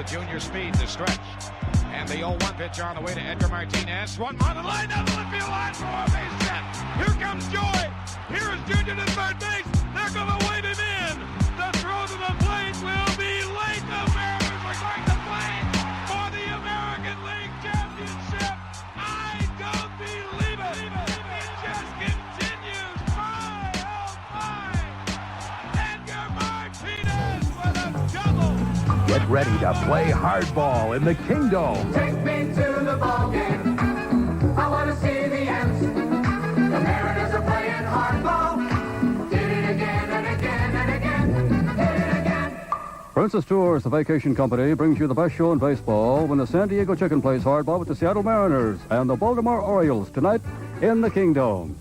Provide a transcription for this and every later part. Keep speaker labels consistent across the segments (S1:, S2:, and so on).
S1: Junior speed to stretch. And the 0-1 pitch on the way to Edgar Martinez. One on the line down the left field line for a base hit. Here comes Joy. Here is Junior to third base. They're going to wait him in. The throw to the plate will be late. The Mariners are going to play for the American League Championship. I don't believe it. It just continues. My, oh my. Edgar Martinez with a double.
S2: Get ready to play hardball in the Kingdome.
S3: Take me to the ball game. I want to see the Ants. The Mariners are playing hardball. Did it again and again and again. Did it again.
S4: Princess Tours, the vacation company, brings you the best show in baseball when the San Diego Chicken plays hardball with the Seattle Mariners and the Baltimore Orioles tonight in the Kingdome.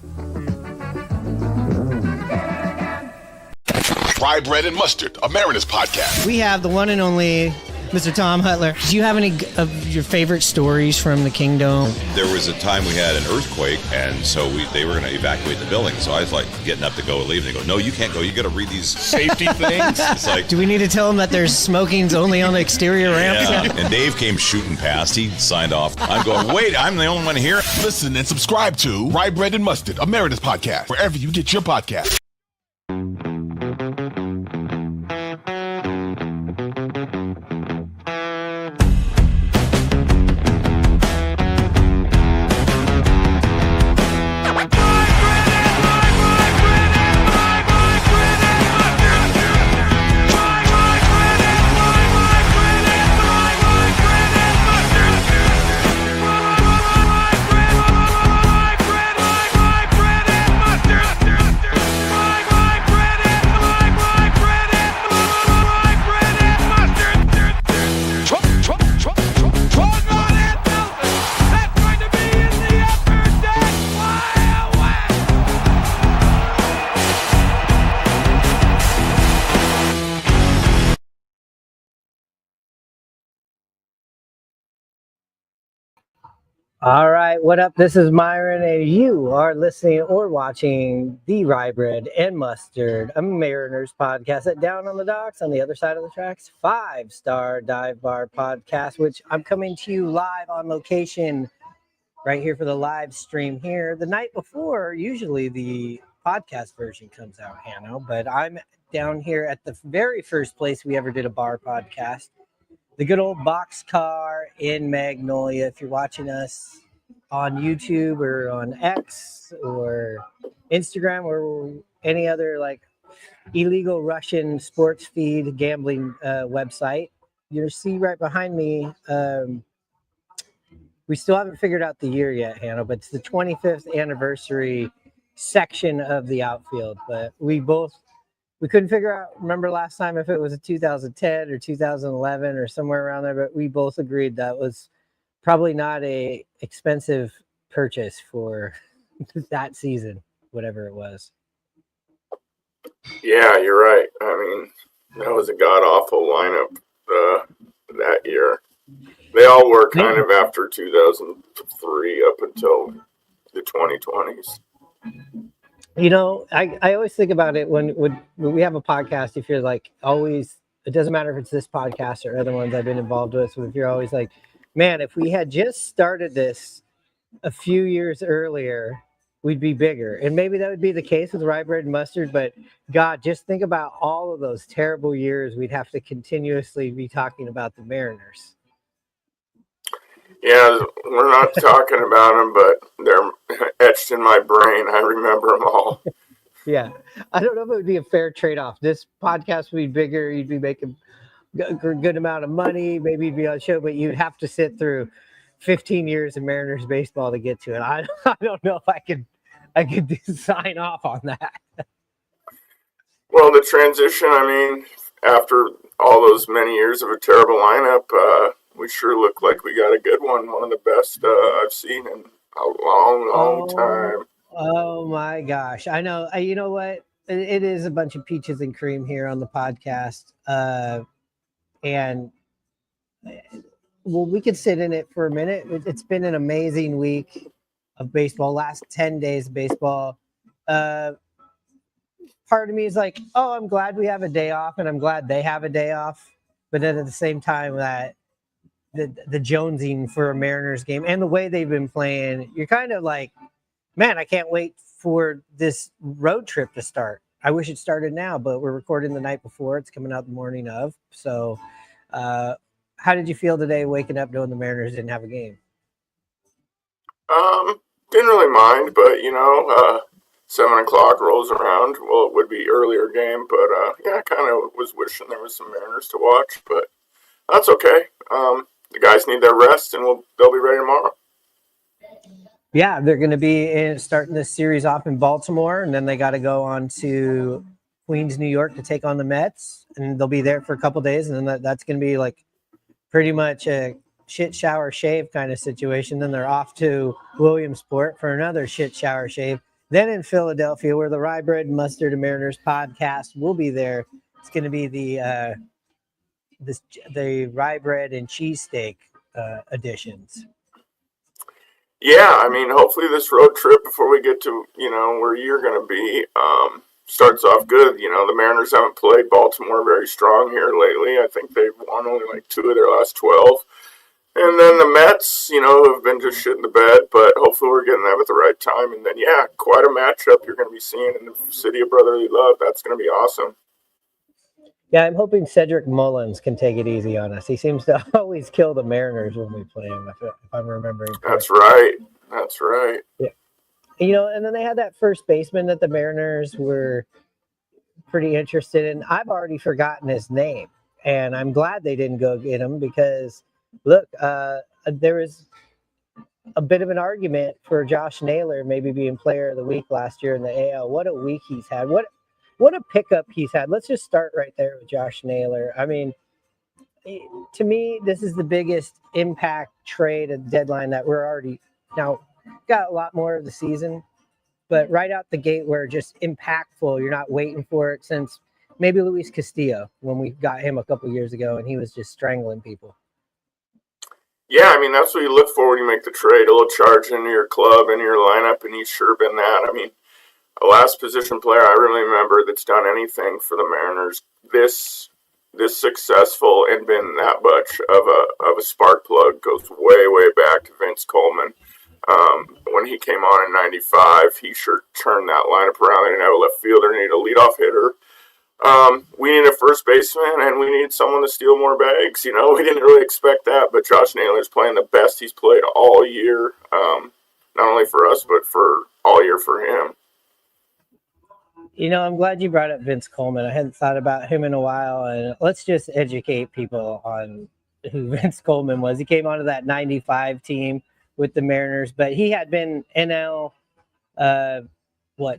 S5: Rye Bread and Mustard, a Mariners podcast.
S6: We have the one and only Mr. Tom Hutler. Do you have any of your favorite stories from the Kingdome?
S7: There was a time we had an earthquake, and so they were going to evacuate the building. So I was like getting up to go leave, and they go, "No, you can't go. You got to read these safety things." It's like,
S6: do we need to tell them that there's smoking's only on the exterior ramps?
S7: Yeah. And Dave came shooting past. He signed off. I'm going, wait, I'm the only one here.
S5: Listen and subscribe to Rye Bread and Mustard, a Mariners podcast, wherever you get your podcast.
S6: All right, what up? This is Myron, and you are listening or watching the Rye Bread and Mustard, a Mariners podcast at Down on the Docks on the other side of the tracks, 5-star dive bar podcast, which I'm coming to you live on location right here for the live stream here. The night before, usually the podcast version comes out, Hanno, but I'm down here at the very first place we ever did a bar podcast. The good old Boxcar in Magnolia. If you're watching us on YouTube or on X or Instagram or any other like illegal Russian sports feed gambling website, you'll see right behind me. We still haven't figured out the year yet, Hannah, but it's the 25th anniversary section of the outfield. But we couldn't figure out, remember last time, if it was a 2010 or 2011 or somewhere around there, but we both agreed that was probably not a expensive purchase for that season, whatever it was.
S8: Yeah, you're right. I mean, that was a god-awful lineup that year. They all were kind of after 2003 up until the 2020s.
S6: You know, I always think about it when we have a podcast, if you're like always, it doesn't matter if it's this podcast or other ones I've been involved with, if you're always like, man, if we had just started this a few years earlier, we'd be bigger. And maybe that would be the case with Rye Bread and Mustard, but God, just think about all of those terrible years we'd have to continuously be talking about the Mariners.
S8: Yeah, we're not talking about them, but they're etched in my brain. I remember them all.
S6: Yeah. I don't know if it would be a fair trade-off. This podcast would be bigger. You'd be making a good amount of money. Maybe you'd be on the show, but you'd have to sit through 15 years of Mariners baseball to get to it. I don't know if I could sign off on that.
S8: Well, the transition, I mean, after all those many years of a terrible lineup, we sure look like we got a good one of the best I've seen in a long time.
S6: Oh, my gosh. I know. You know what? It is a bunch of peaches and cream here on the podcast. And well, we could sit in it for a minute. It's been an amazing week of baseball. Last 10 days of baseball. Part of me is like, oh, I'm glad we have a day off, and I'm glad they have a day off. But then at the same time, that the jonesing for a Mariners game and the way they've been playing, you're kind of like, man, I can't wait for this road trip to start. I wish it started now, but we're recording the night before. It's coming out the morning of. So, how did you feel today waking up knowing the Mariners didn't have a game?
S8: Didn't really mind, but 7 o'clock rolls around. Well, it would be earlier game, but yeah, I kind of was wishing there was some Mariners to watch, but that's okay. The guys need their rest, and they'll be ready tomorrow.
S6: Yeah, they're going to be starting this series off in Baltimore, and then they got to go on to Queens, New York to take on the Mets, and they'll be there for a couple days, and then that's going to be like pretty much a shit, shower, shave kind of situation. Then they're off to Williamsport for another shit, shower, shave. Then in Philadelphia, where the Rye Bread, Mustard, and Mariners podcast will be there, it's going to be the rye bread and cheesesteak editions.
S8: Yeah, I mean, hopefully this road trip before we get to, where you're going to be, starts off good. The Mariners haven't played Baltimore very strong here lately. I think they've won only like 2 of their last 12. And then the Mets, have been just shit in the bed, but hopefully we're getting them at the right time. And then, yeah, quite a matchup you're going to be seeing in the city of brotherly love. That's going to be awesome.
S6: Yeah, I'm hoping Cedric Mullins can take it easy on us. He seems to always kill the Mariners when we play him, if I'm remembering correctly.
S8: That's right.
S6: Yeah. And then they had that first baseman that the Mariners were pretty interested in. I've already forgotten his name, and I'm glad they didn't go get him because, look, there was a bit of an argument for Josh Naylor maybe being player of the week last year in the AL. What a week he's had. What a pickup he's had. Let's just start right there with Josh Naylor. I mean, to me, this is the biggest impact trade at the deadline that we're already now got a lot more of the season, but right out the gate, we're just impactful. You're not waiting for it since maybe Luis Castillo when we got him a couple years ago and he was just strangling people.
S8: Yeah, I mean, that's what you look for when you make the trade. A little charge into your club and your lineup, and he's sure been that. I mean, a last position player I really remember that's done anything for the Mariners this successful and been that much of a spark plug goes way back to Vince Coleman. When he came on in '95, he sure turned that lineup around. They didn't have a left fielder, they needed a leadoff hitter. We need a first baseman, and we need someone to steal more bags. We didn't really expect that, but Josh Naylor's playing the best he's played all year, not only for us, but for all year for him.
S6: I'm glad you brought up Vince Coleman. I hadn't thought about him in a while, and let's just educate people on who Vince Coleman was. He came onto that 95 team with the Mariners, but he had been NL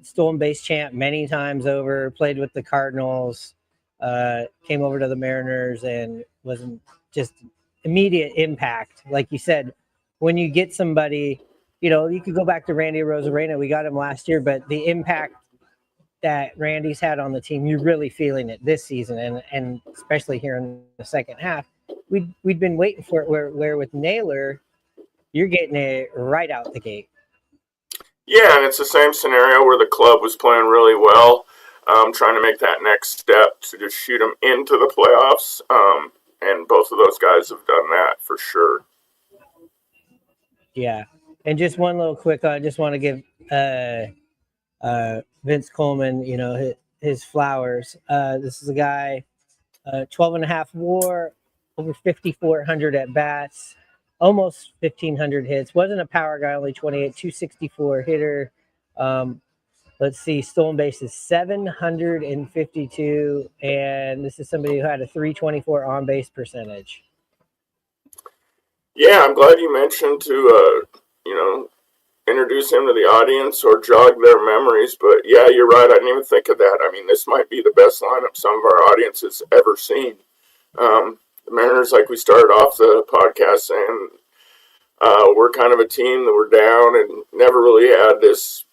S6: stolen base champ many times over, played with the Cardinals, came over to the Mariners and was just immediate impact. Like you said, when you get somebody, you could go back to Randy Arozarena. We got him last year, but the impact that Randy's had on the team, you're really feeling it this season, and especially here in the second half. We'd been waiting for it where with Naylor, you're getting it right out the gate.
S8: Yeah, and it's the same scenario where the club was playing really well, trying to make that next step to just shoot them into the playoffs, and both of those guys have done that for sure.
S6: Yeah, and just one little quick, I just want to give Vince Coleman, his flowers. This is a guy, 12.5 WAR, over 5,400 at bats, almost 1,500 hits. Wasn't a power guy, only 28, 264 hitter. Let's see, stolen bases 752, and this is somebody who had a 324 on base percentage.
S8: Yeah, I'm glad you mentioned to introduce him to the audience or jog their memories. But yeah, you're right. I didn't even think of that. I mean, this might be the best lineup some of our audience has ever seen. The Mariners, like we started off the podcast saying, we're kind of a team that we're down and never really had this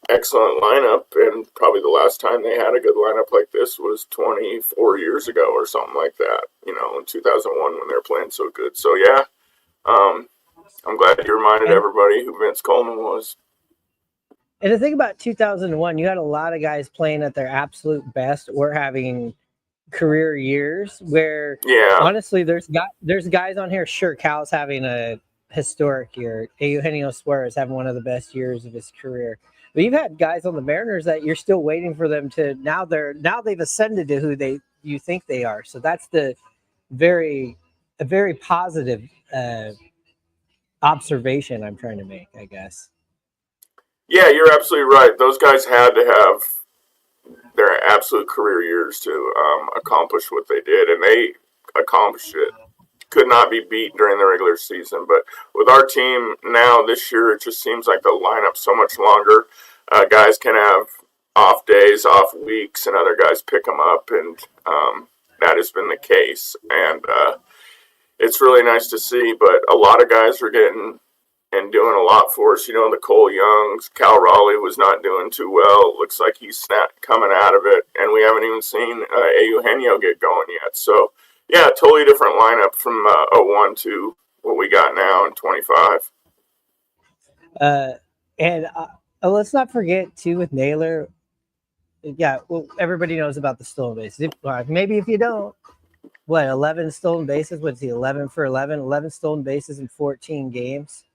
S8: excellent lineup. And probably the last time they had a good lineup like this was 24 years ago or something like that, in 2001 when they were playing so good. So yeah, I'm glad you reminded everybody who Vince Coleman was.
S6: And the thing about 2001, you had a lot of guys playing at their absolute best or having career years where honestly there's guys on here. Sure, Cal's having a historic year. Eugenio Suarez having one of the best years of his career. But you've had guys on the Mariners that you're still waiting for them to now they've ascended to who you think they are. So that's a very positive observation I'm trying to make, I guess.
S8: Yeah, you're absolutely right. Those guys had to have their absolute career years to accomplish what they did, and they accomplished it. Could not be beat during the regular season. But with our team now this year, it just seems like the lineup's so much longer. Guys can have off days, off weeks, and other guys pick them up, and that has been the case. And it's really nice to see, but a lot of guys are getting and doing a lot for us. You know, the Cole Youngs, Cal Raleigh was not doing too well. Looks like he's coming out of it, and we haven't even seen Eugenio get going yet. So, yeah, totally different lineup from 01 to what we got now in 25.
S6: And let's not forget, too, with Naylor, yeah, well, everybody knows about the stolen bases. Maybe if you don't, 11 stolen bases? What's he, 11 for 11? 11 stolen bases in 14 games.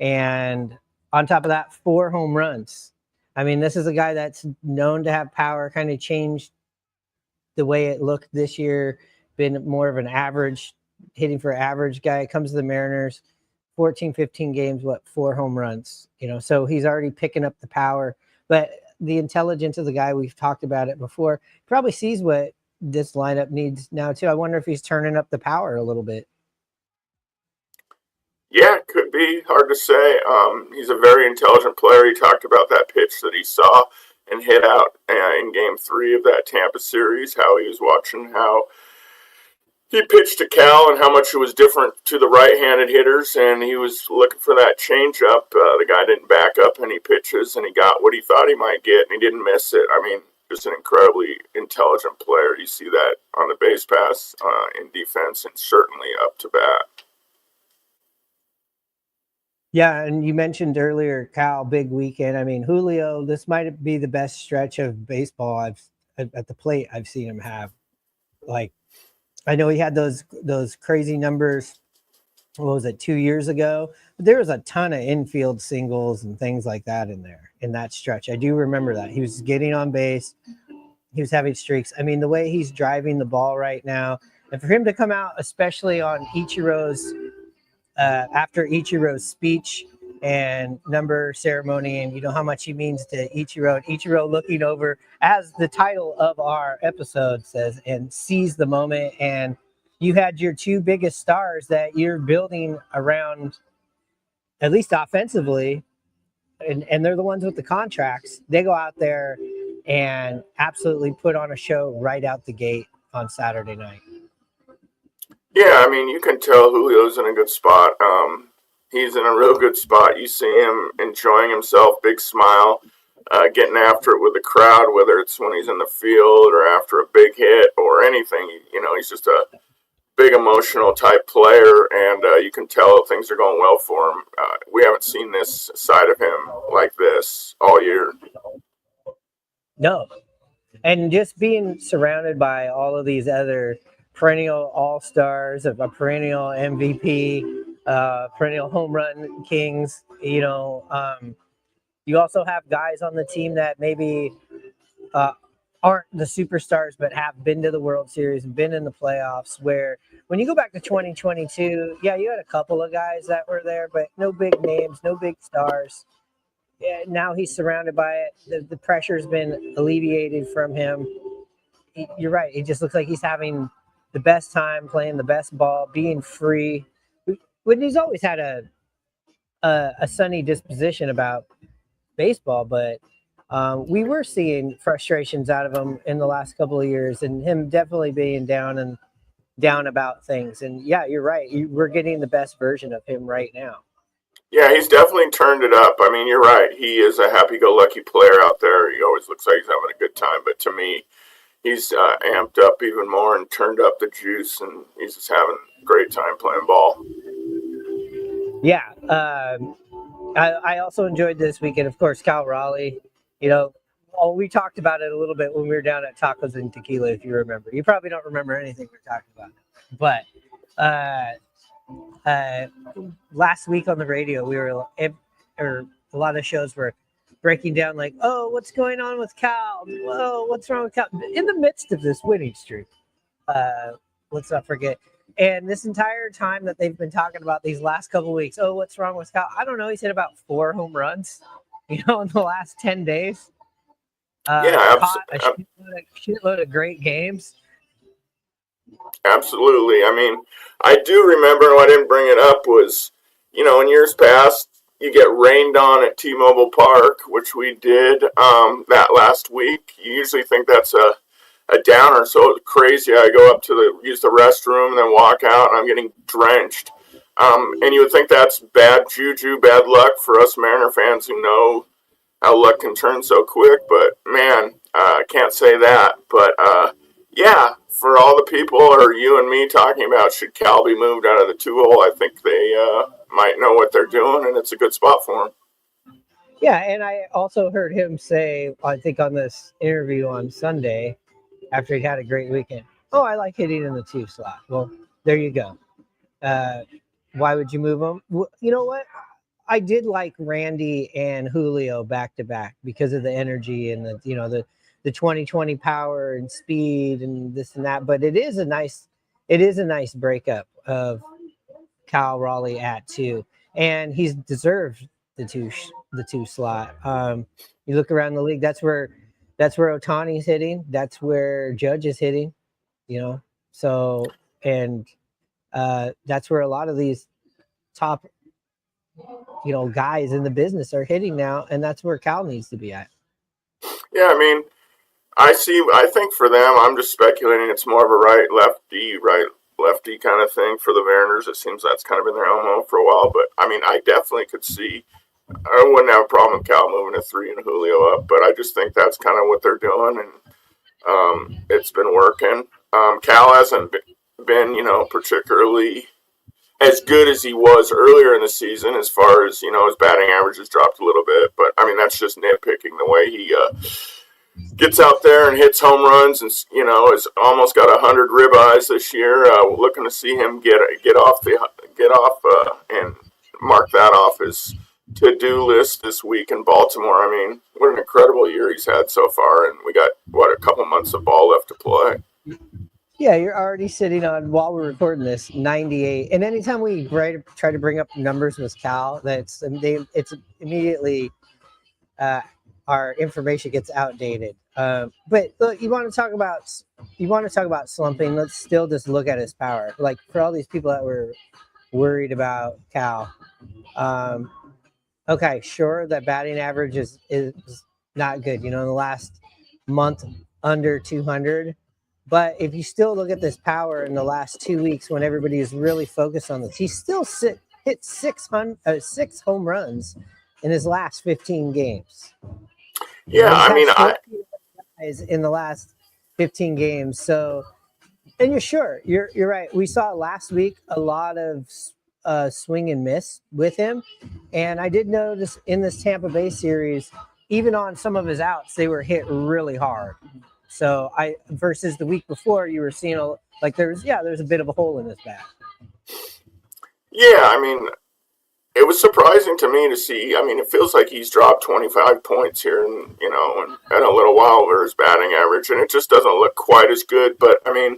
S6: And on top of that, 4 home runs. I mean, this is a guy that's known to have power, kind of changed the way it looked this year, been more of an average, hitting for average guy. Comes to the Mariners, 14, 15 games, 4 home runs. You know, so he's already picking up the power. But the intelligence of the guy, we've talked about it before, probably sees what this lineup needs now, too. I wonder if he's turning up the power a little bit.
S8: Yeah, could be. Hard to say. He's a very intelligent player. He talked about that pitch that he saw and hit out in Game 3 of that Tampa series, how he was watching how he pitched to Cal and how much it was different to the right-handed hitters, and he was looking for that changeup. The guy didn't back up any pitches, and he got what he thought he might get, and he didn't miss it. I mean, just an incredibly intelligent player. You see that on the base pass, in defense, and certainly up to bat.
S6: Yeah, and you mentioned earlier, Cal, big weekend. I mean, Julio, this might be the best stretch of baseball at the plate I've seen him have. Like, I know he had those crazy numbers, what was it, 2 years ago? But there was a ton of infield singles and things like that in there, in that stretch. I do remember that. He was getting on base. He was having streaks. I mean, the way he's driving the ball right now, and for him to come out, especially on Ichiro's after Ichiro's speech and number ceremony, and you know how much he means to Ichiro. Ichiro looking over, as the title of our episode says, and seize the moment. And you had your 2 biggest stars that you're building around, at least offensively, and they're the ones with the contracts. They go out there and absolutely put on a show right out the gate on Saturday night.
S8: Yeah, I mean, you can tell Julio's in a good spot. He's in a real good spot. You see him enjoying himself, big smile, getting after it with the crowd, whether it's when he's in the field or after a big hit or anything. You know, he's just a big emotional type player, and you can tell things are going well for him. We haven't seen this side of him like this all year.
S6: No. And just being surrounded by all of these other perennial all-stars, a perennial MVP, perennial home run kings, you know, you also have guys on the team that maybe aren't the superstars but have been to the World Series and been in the playoffs, where when you go back to 2022, yeah, you had a couple of guys that were there, but no big names, no big stars. Yeah, now he's surrounded by it. The pressure's been alleviated from him. You're right. It just looks like he's having the best time, playing the best ball, being free. When he's always had a sunny disposition about baseball, but we were seeing frustrations out of him in the last couple of years, and him definitely being down about things. And yeah, you're right. We're getting the best version of him right now.
S8: Yeah, he's definitely turned it up. I mean, you're right. He is a happy-go-lucky player out there. He always looks like he's having a good time. But to me, he's amped up even more and turned up the juice, and he's just having a great time playing ball.
S6: Yeah. I also enjoyed this weekend, of course, Cal Raleigh. We talked about it a little bit when we were down at Tacos and Tequila, if you remember. You probably don't remember anything we're talking about. But last week on the radio, or a lot of shows were breaking down like, oh, what's going on with Cal? Whoa, what's wrong with Cal? In the midst of this winning streak, let's not forget. And this entire time that they've been talking about these last couple of weeks, oh, what's wrong with Cal? I don't know. He's hit about 4 home runs, in the last 10 days. Caught a shitload of great games.
S8: Absolutely. I mean, I do remember, and I didn't bring it up, was, in years past, you get rained on at T-Mobile Park, which we did that last week. You usually think that's a downer, so it's crazy. I go up to use the restroom and then walk out, and I'm getting drenched. And you would think that's bad juju, bad luck for us Mariner fans who know how luck can turn so quick. But, man, I can't say that. But, yeah, for all the people or you and me talking about should Cal be moved out of the 2-hole, I think they might know what they're doing, and it's a good spot for him.
S6: Yeah, and I also heard him say, I think on this interview on Sunday, after he had a great weekend, oh, I like hitting in the 2 slot. Well, there you go. Why would you move him? Well, you know what? I did like Randy and Julio back to back because of the energy and the 2020 power and speed and this and that. But it is a nice breakup of Cal Raleigh at 2, and he's deserved the 2 slot. You look around the league, that's where Ohtani's hitting, that's where Judge is hitting, so, and that's where a lot of these top guys in the business are hitting now, and that's where Cal needs to be at.
S8: Yeah, I mean, I think for them, I'm just speculating, it's more of a right-lefty kind of thing for the Mariners. It seems that's kind of been their MO for a while, but I mean, I definitely could see, I wouldn't have a problem with Cal moving to 3 and Julio up, but I just think that's kind of what they're doing, and it's been working. Cal hasn't been, particularly as good as he was earlier in the season, as far as, his batting average has dropped a little bit, but I mean, that's just nitpicking the way he gets out there and hits home runs, and has almost got 100 ribeyes this year. Looking to see him get off and mark that off his to-do list this week in Baltimore. I mean, what an incredible year he's had so far, and we got a couple months of ball left to play.
S6: Yeah, you're already sitting on, while we're recording this, 98. And anytime we try to bring up numbers with Cal, it's immediately our information gets outdated. But look, you want to talk about slumping. Let's still just look at his power. Like, for all these people that were worried about Cal, okay, sure, that batting average is not good. In the last month, under 200. But if you still look at this power in the last 2 weeks, when everybody is really focused on this, he still hit 6 home runs in his last 15 games.
S8: Yeah, I mean,
S6: in the last 15 games. So, and you're right. We saw last week a lot of swing and miss with him, and I did notice in this Tampa Bay series, even on some of his outs, they were hit really hard. So versus the week before, you were seeing there's a bit of a hole in his bat.
S8: Yeah, I mean, it was surprising to me to see. I mean, it feels like he's dropped 25 points here, in a little while over his batting average, and it just doesn't look quite as good. But I mean,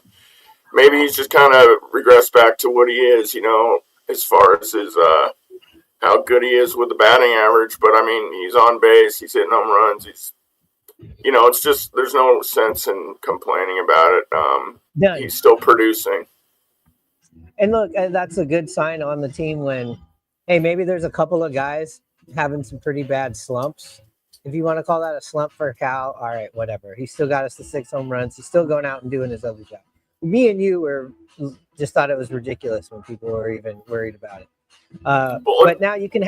S8: maybe he's just kind of regressed back to what he is, as far as his how good he is with the batting average. But I mean, he's on base, he's hitting home runs, it's just, there's no sense in complaining about it. He's still producing.
S6: And look, that's a good sign on the team when, hey, maybe there's a couple of guys having some pretty bad slumps. If you want to call that a slump for Cal, all right, whatever. He still got us to 6 home runs. He's still going out and doing his other job. Me and you just thought it was ridiculous when people were even worried about it. But now you can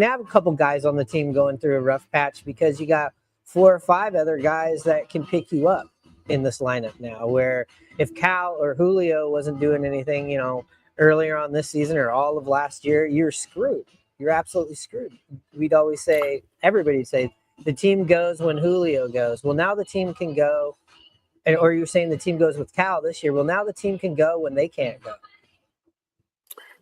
S6: have a couple guys on the team going through a rough patch because you got 4 or 5 other guys that can pick you up in this lineup now, where if Cal or Julio wasn't doing anything, earlier on this season or all of last year, you're screwed. You're absolutely screwed. We'd always say, everybody'd say, the team goes when Julio goes. Well, now the team can go, or you're saying the team goes with Cal this year. Well, now the team can go when they can't go.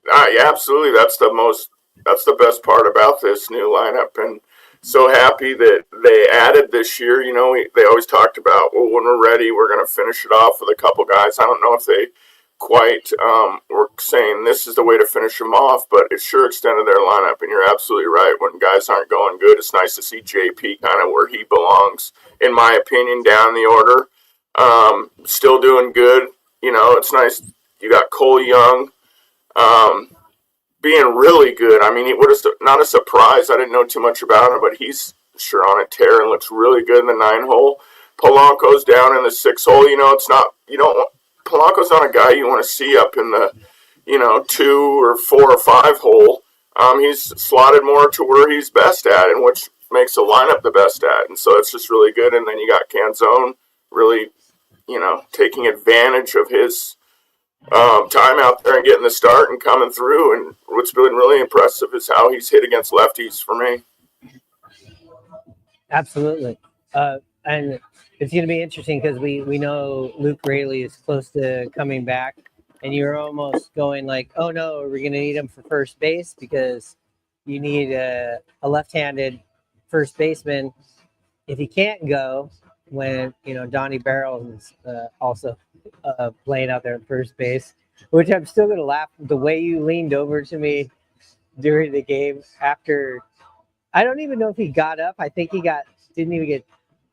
S8: Yeah, absolutely. That's the best part about this new lineup, and so happy that they added this year. You know, they always talked about, well, when we're ready, we're going to finish it off with a couple guys. I don't know if they quite were saying this is the way to finish them off, but it sure extended their lineup. And you're absolutely right. When guys aren't going good, it's nice to see JP kind of where he belongs, in my opinion, down the order. Still doing good. You know, it's nice. You got Cole Young. Being really good. I mean, it was not a surprise. I didn't know too much about him, but he's sure on a tear and looks really good in the 9-hole. Polanco's down in the 6-hole. You know, Polanco's not a guy you want to see up in the, 2 or 4 or 5-hole. He's slotted more to where he's best at, and which makes the lineup the best at. And so it's just really good. And then you got Canzone really, taking advantage of his time out there and getting the start and coming through. And what's been really impressive is how he's hit against lefties for me.
S6: Absolutely. And it's going to be interesting because we know Luke Raleigh is close to coming back, and you're almost going like, oh no, we're going to need him for first base because you need a left-handed first baseman. If he can't go, when Donnie Barrels is also playing out there at first base, which I'm still going to laugh the way you leaned over to me during the game after. I don't even know if he got up. I think he didn't even get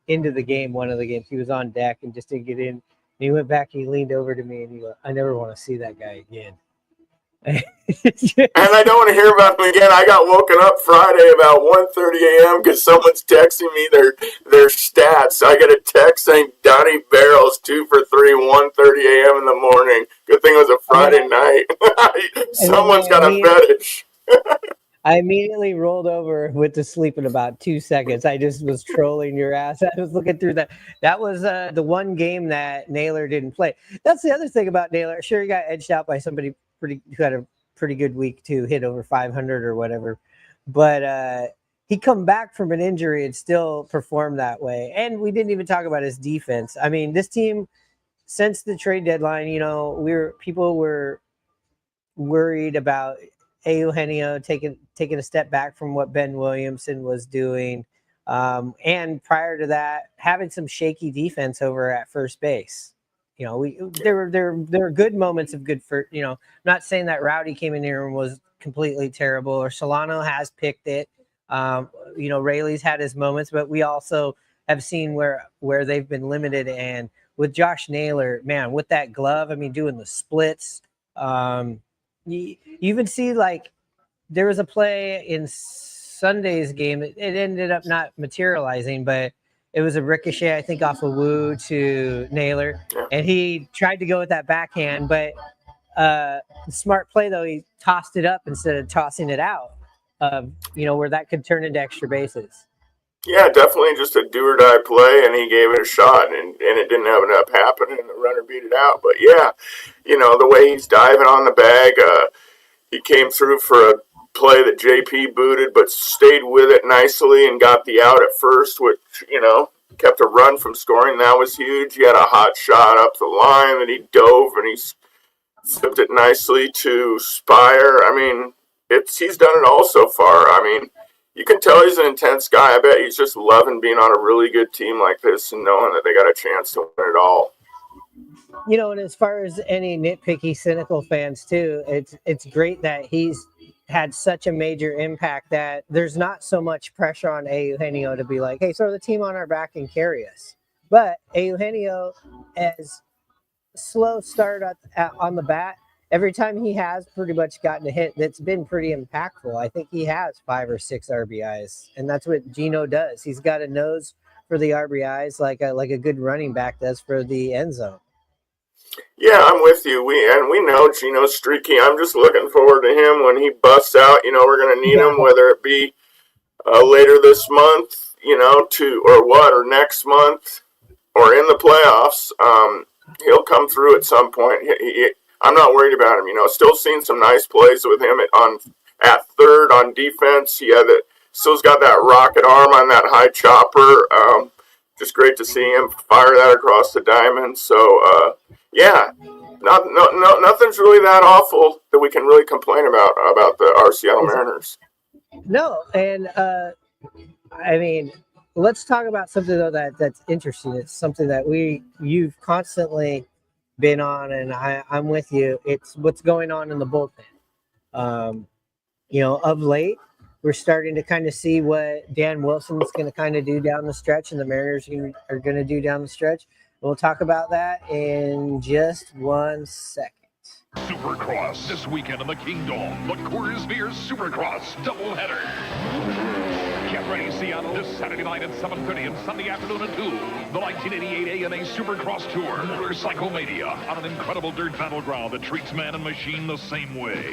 S6: into the game. One of the games he was on deck and just didn't get in. And he went back and he leaned over to me and he goes, I never want to see that guy again.
S8: And I don't want to hear about him again. I got woken up Friday about 1:30 a.m. because someone's texting me their stats. I got a text saying Donnie Barrels 2 for 3, 1:30 a.m. in the morning. Good thing it was a Friday night. Someone's got a fetish.
S6: I immediately rolled over, went to sleep in about 2 seconds. I just was trolling your ass. I was looking through that. That was the one game that Naylor didn't play. That's the other thing about Naylor. Sure, he got edged out by somebody who had a pretty good week too, hit over 500 or whatever. But he come back from an injury and still performed that way. And we didn't even talk about his defense. I mean, this team, since the trade deadline, people were worried about Eugenio taking a step back from what Ben Williamson was doing. And prior to that, having some shaky defense over at first base. There were good moments of good for, I'm not saying that Rowdy came in here and was completely terrible, or Solano has picked it. Rayleigh's had his moments, but we also have seen where they've been limited. And with Josh Naylor, man, with that glove, I mean, doing the splits, you even see like there was a play in Sunday's game. It ended up not materializing, but it was a ricochet, I think, off of Wu to Naylor. And he tried to go with that backhand, but smart play, though, he tossed it up instead of tossing it out, where that could turn into extra bases.
S8: Yeah, definitely just a do-or-die play, and he gave it a shot, and it didn't end up happening, and the runner beat it out. But, yeah, the way he's diving on the bag, he came through for a play that JP booted, but stayed with it nicely and got the out at first, which, kept a run from scoring. That was huge. He had a hot shot up the line that he dove, and he flipped it nicely to Spire. I mean, he's done it all so far. I mean, you can tell he's an intense guy. I bet he's just loving being on a really good team like this and knowing that they got a chance to win it all.
S6: And as far as any nitpicky, cynical fans too, it's great that he's had such a major impact that there's not so much pressure on Eugenio to be like, hey, throw the team on our back and carry us. But Eugenio, as slow start on the bat, every time he has pretty much gotten a hit that's been pretty impactful. I think he has 5 or 6 RBIs, and that's what Gino does. He's got a nose for the RBIs like a good running back does for the end zone.
S8: Yeah, I'm with you. We know Gino's streaky. I'm just looking forward to him when he busts out. We're going to need him, whether it be later this month, or next month, or in the playoffs. He'll come through at some point. I'm not worried about him. Still seeing some nice plays with him at third on defense. He still's got that rocket arm on that high chopper. Just great to see him fire that across the diamond. So yeah, nothing's really that awful that we can really complain about our Seattle Mariners.
S6: No, and I mean, let's talk about something though that's interesting. It's something that you've constantly been on, and I'm with you. It's what's going on in the bullpen. Of late, we're starting to kind of see what Dan Wilson's going to kind of do down the stretch, and the Mariners are going to do down the stretch. We'll talk about that in just 1 second.
S1: Supercross this weekend in the Kingdom. The Coors Beer Supercross doubleheader. Get ready, Seattle, this Saturday night at 7:30 and Sunday afternoon at 2. The 1988 ANA Supercross Tour, Motorcycle Mania, on an incredible dirt battleground that treats man and machine the same way.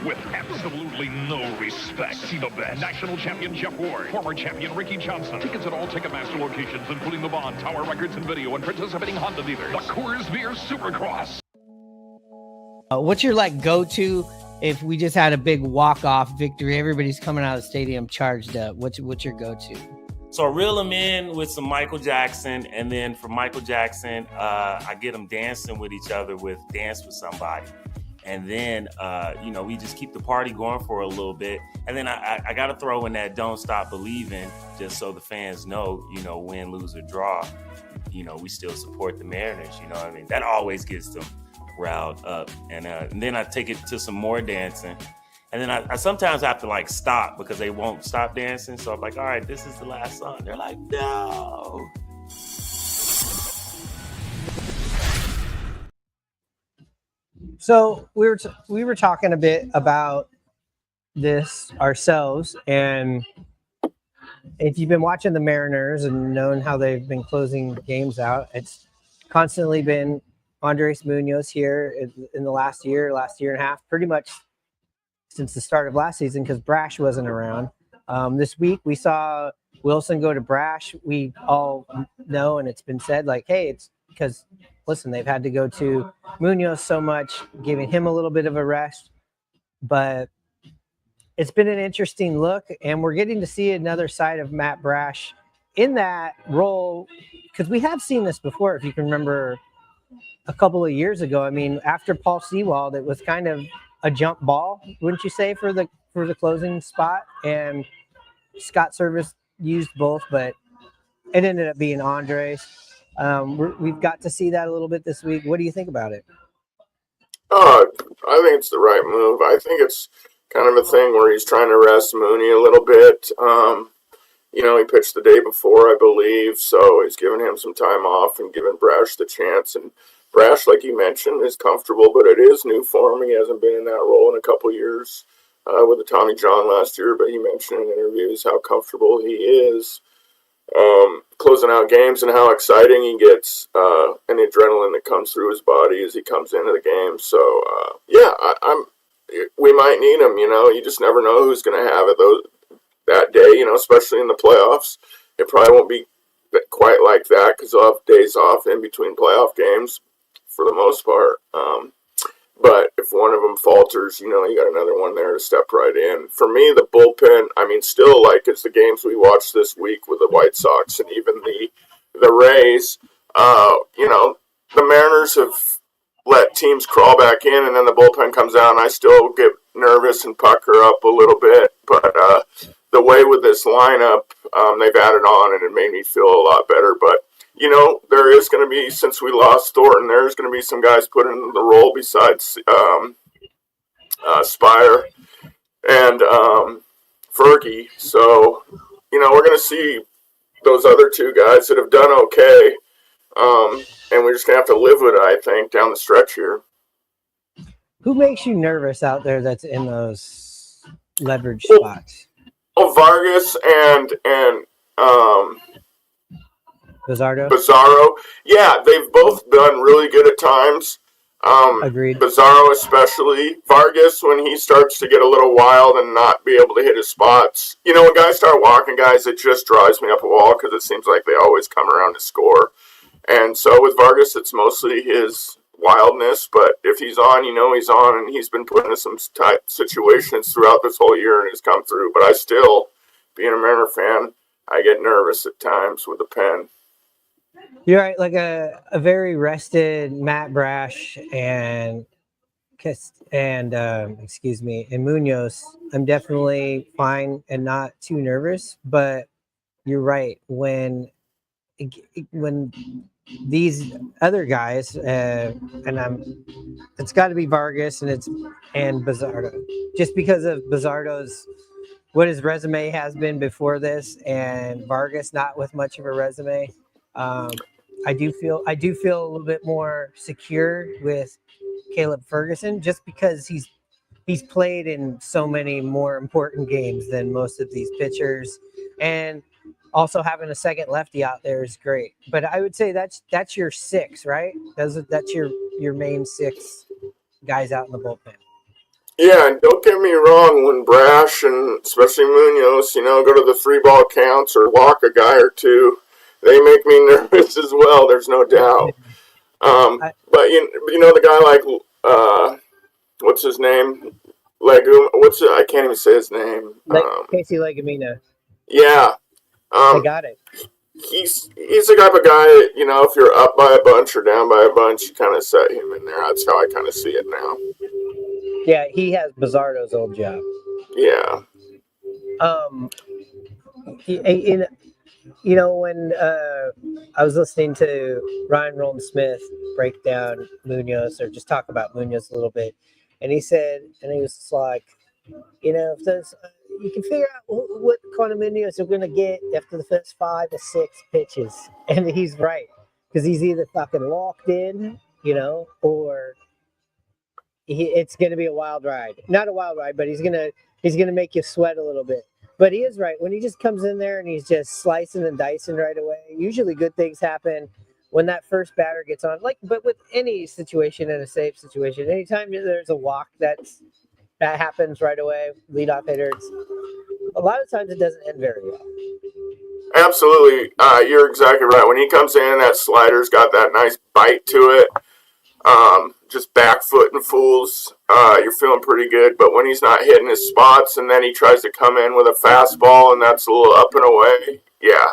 S1: With absolutely no respect. See the best. National champion Jeff Ward, former champion Ricky Johnson. Tickets at all Ticketmaster locations, including the Bond, Tower Records, and Video, and participating Honda dealers. The Coors Beer Supercross.
S6: What's your go-to if we just had a big walk-off victory? Everybody's coming out of the stadium charged up. What's your go-to?
S9: So I reel them in with some Michael Jackson, and then for Michael Jackson, I get them dancing with each other with Dance With Somebody. And then, we just keep the party going for a little bit. And then I got to throw in that Don't Stop Believing, just so the fans know, win, lose, or draw, we still support the Mariners. You know what I mean? That always gets them riled up. And then I take it to some more dancing. And then I sometimes have to stop because they won't stop dancing. So I'm like, all right, this is the last song. They're like, no.
S6: So we were talking a bit about this ourselves, and if you've been watching the Mariners and known how they've been closing games out, it's constantly been Andres Munoz here in the last year and a half, pretty much since the start of last season, because Brash wasn't around. This week we saw Wilson go to Brash. We all know, and it's been said, hey, it's because, listen, they've had to go to Munoz so much, giving him a little bit of a rest. But it's been an interesting look, and we're getting to see another side of Matt Brash in that role, because we have seen this before, if you can remember a couple of years ago. I mean, after Paul Sewald, it was kind of a jump ball, wouldn't you say, for the closing spot? And Scott Service used both, but it ended up being Andres. We've got to see that a little bit this week. What do you think about it?
S8: I think it's the right move. I think it's kind of a thing where he's trying to rest Mooney a little bit. He pitched the day before, I believe, so he's giving him some time off and giving Brash the chance. And Brash, like you mentioned, is comfortable, but it is new for him. He hasn't been in that role in a couple years with the Tommy John last year, but he mentioned in interviews how comfortable he is closing out games and how exciting he gets, and the adrenaline that comes through his body as he comes into the game. So, we might need him. You just never know who's going to have it that day, especially in the playoffs. It probably won't be quite like that because they'll have days off in between playoff games for the most part. But if one of them falters, you got another one there to step right in. For me, the bullpen, still it's the games we watched this week with the White Sox and even the Rays. The Mariners have let teams crawl back in, and then the bullpen comes out, and I still get nervous and pucker up a little bit. But the way with this lineup, they've added on, and it made me feel a lot better. But there is going to be, since we lost Thornton, there's going to be some guys put in the role besides Spire and Fergie. So, we're going to see those other two guys that have done okay, and we're just going to have to live with it, I think, down the stretch here.
S6: Who makes you nervous out there that's in those leverage spots?
S8: Vargas and Bizarro. Yeah, they've both done really good at times.
S6: Agreed.
S8: Bizarro especially. Vargas, when he starts to get a little wild and not be able to hit his spots. When guys start walking guys, it just drives me up a wall because it seems like they always come around to score. And so with Vargas, it's mostly his wildness, but if he's on, he's on, and he's been put in some tight situations throughout this whole year and has come through. But I still, being a Mariner fan, I get nervous at times with the pen.
S6: You're right, like a very rested Matt Brash and Munoz. I'm definitely fine and not too nervous, but you're right. When these other guys, it's got to be Vargas and Bizardo, just because of Bizardo's what his resume has been before this, and Vargas not with much of a resume. I do feel a little bit more secure with Caleb Ferguson, just because he's played in so many more important games than most of these pitchers, and also having a second lefty out there is great. But I would say that's your six, right? That's your main six guys out in the bullpen.
S8: Yeah, and don't get me wrong, when Brash and especially Munoz, go to the 3-ball counts or walk a guy or two, they make me nervous as well. There's no doubt. But the guy like what's his name? I can't even say his name.
S6: Casey Legumina.
S8: Yeah.
S6: I got it.
S8: He's the type of guy that, if you're up by a bunch or down by a bunch, you kind of set him in there. That's how I kind of see it now.
S6: Yeah, he has Bizardo's old job.
S8: Yeah.
S6: When I was listening to Ryan Rolton Smith break down Munoz, or just talk about Munoz a little bit, and he was just like, if those, you can figure out what kind of Munoz you're going to get after the first 5 or 6 pitches. And he's right, because he's either fucking locked in, or it's going to be a wild ride. Not a wild ride, but he's going to make you sweat a little bit. But he is right. When he just comes in there and he's just slicing and dicing right away, usually good things happen when that first batter gets on. But with any situation in a safe situation, anytime there's a walk that happens right away, leadoff hitter, a lot of times it doesn't end very well.
S8: Absolutely. You're exactly right. When he comes in, that slider's got that nice bite to it. Just back foot and fools. You're feeling pretty good. But when he's not hitting his spots and then he tries to come in with a fastball and that's a little up and away, yeah,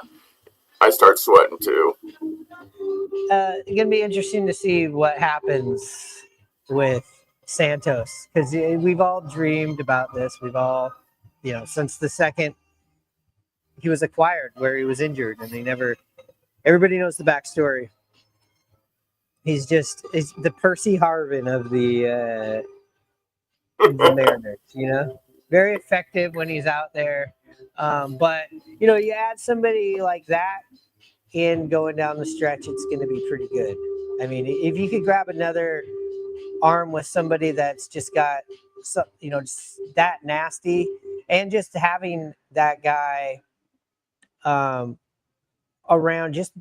S8: I start sweating too.
S6: It's going to be interesting to see what happens with Santos, because we've all dreamed about this. We've all, since the second he was acquired, where he was injured, and everybody knows the backstory. He's the Percy Harvin of the Mariners, very effective when he's out there. But, you add somebody like that in going down the stretch, it's going to be pretty good. I mean, if you could grab another arm with somebody that's just got some, just that nasty, and just having that guy around, just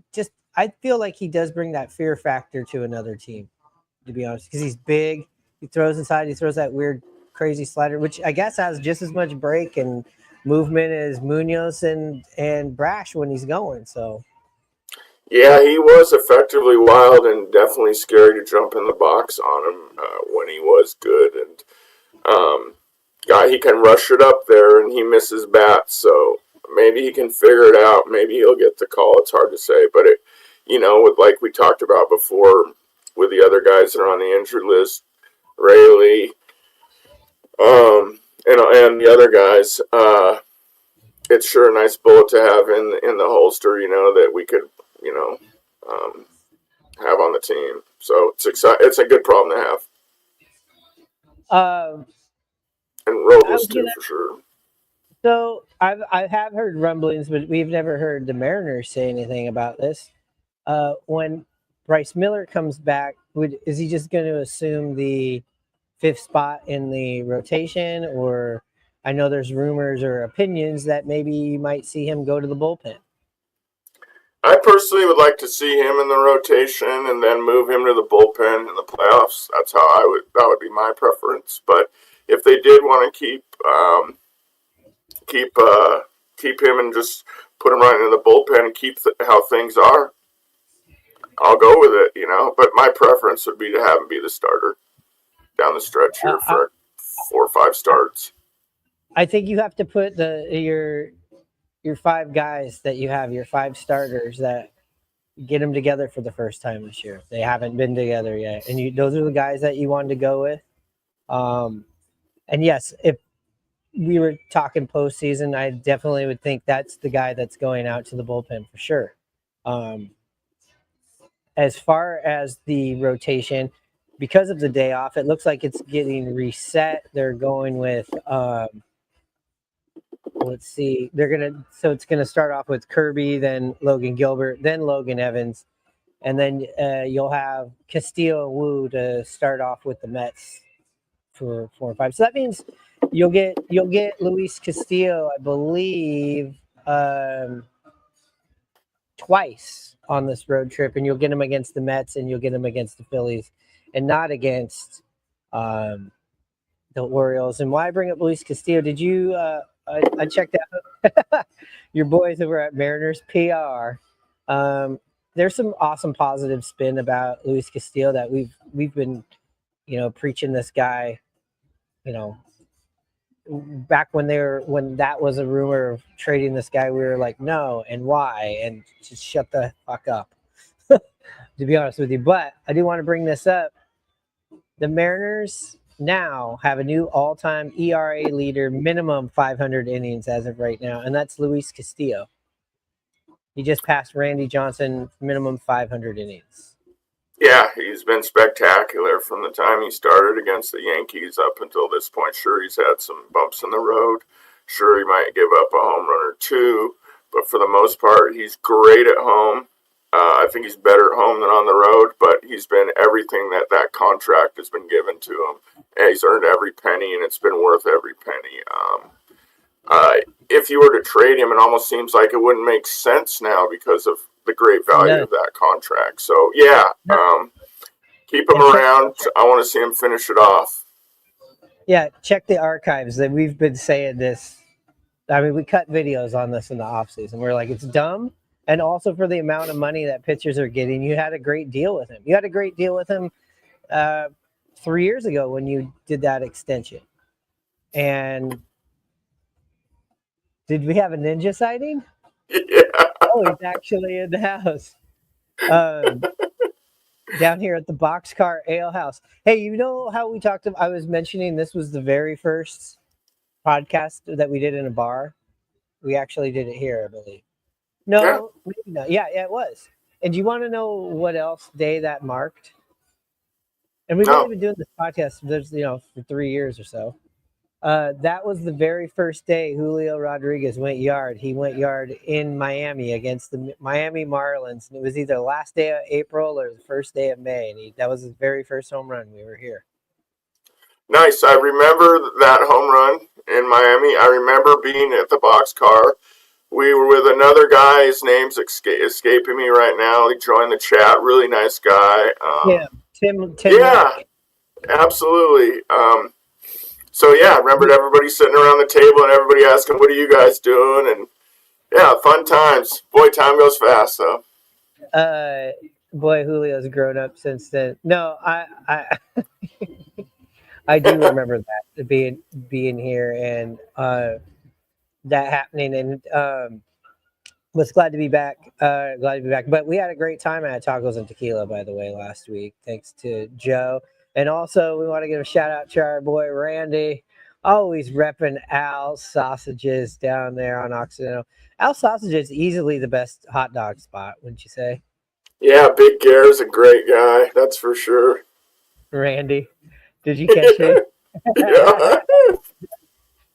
S6: I feel like he does bring that fear factor to another team, to be honest, because he's big. He throws inside. He throws that weird, crazy slider, which I guess has just as much break and movement as Munoz and Brash when he's going. So,
S8: yeah, he was effectively wild and definitely scary to jump in the box on him when he was good. And he can rush it up there, and he misses bats. So maybe he can figure it out. Maybe he'll get the call. It's hard to say, but with like we talked about before with the other guys that are on the injured list, Raleigh, and the other guys, it's sure a nice bullet to have in the holster, that we could, have on the team. So it's a good problem to have. And Robles too, for sure.
S6: So I have heard rumblings, but we've never heard the Mariners say anything about this. When Bryce Miller comes back, is he just going to assume the 5th spot in the rotation? Or I know there's rumors or opinions that maybe you might see him go to the bullpen.
S8: I personally would like to see him in the rotation and then move him to the bullpen in the playoffs. That's how that would be my preference. But if they did want to keep him and just put him right into the bullpen and keep how things are, I'll go with it, But my preference would be to have him be the starter down the stretch here for 4 or 5 starts.
S6: I think you have to put your 5 guys that you have, your 5 starters, that get them together for the first time this year. They haven't been together yet, and those are the guys that you wanted to go with. And yes, if we were talking postseason, I definitely would think that's the guy that's going out to the bullpen for sure. As far as the rotation, because of the day off, it looks like it's getting reset. They're going with let's see. It's gonna start off with Kirby, then Logan Gilbert, then Logan Evans, and then you'll have Castillo and Wu to start off with the Mets for 4 and 5. So that means you'll get Luis Castillo, I believe, twice on this road trip, and you'll get him against the Mets and you'll get him against the Phillies, and not against the Orioles. And why I bring up Luis Castillo? Did you? I checked out your boys over at Mariners PR. There's some awesome positive spin about Luis Castillo that we've been, preaching this guy, back when that was a rumor of trading this guy, we were like, no, and why, and just shut the fuck up, to be honest with you. But I do want to bring this up. The Mariners now have a new all-time ERA leader, minimum 500 innings as of right now, and that's Luis Castillo. He just passed Randy Johnson, minimum 500 innings.
S8: Yeah, he's been spectacular from the time he started against the Yankees up until this point. Sure, he's had some bumps in the road. Sure, he might give up a home run or two, but for the most part, he's great at home. I think he's better at home than on the road, but he's been everything that contract has been given to him. And he's earned every penny, and it's been worth every penny. If you were to trade him, it almost seems like it wouldn't make sense now because of the great value of that contract. So, yeah, keep him around. I want to see him finish it off.
S6: Yeah, check the archives. That we've been saying this. I mean, we cut videos on this in the offseason. We're like, it's dumb. And also for the amount of money that pitchers are getting, you had a great deal with him. You had a great deal with him 3 years ago when you did that extension. And did we have a ninja sighting?
S8: Yeah.
S6: Oh, he's actually in the house. Down here at the Boxcar Ale House. Hey, you know how we talked about, I was mentioning this was the very first podcast that we did in a bar? We actually did it here, I believe. No, maybe not. Yeah, it was. And do you want to know what else day that marked? And we've only been doing this podcast for 3 years or so. That was the very first day Julio Rodriguez went yard. He went yard in Miami against the Miami Marlins. And it was either the last day of April or the first day of May. And that was his very first home run. We were here.
S8: Nice. I remember that home run in Miami. I remember being at the Boxcar. We were with another guy. His name's escaping me right now. He joined the chat. Really nice guy.
S6: Tim.
S8: Yeah, absolutely. So, yeah, I remembered everybody sitting around the table and everybody asking, what are you guys doing? And, yeah, fun times. Boy, time goes fast, though.
S6: Boy, Julio's grown up since then. No, I I do remember that, being here and that happening, and was glad to be back. But we had a great time at Tacos and Tequila, by the way, last week. Thanks to Joe. And also, we want to give a shout out to our boy Randy, always repping Al's Sausages down there on Occidental. Al's Sausages is easily the best hot dog spot, wouldn't you say?
S8: Yeah, Big Gare's a great guy, that's for sure.
S6: Randy, did you catch it?
S8: Yeah.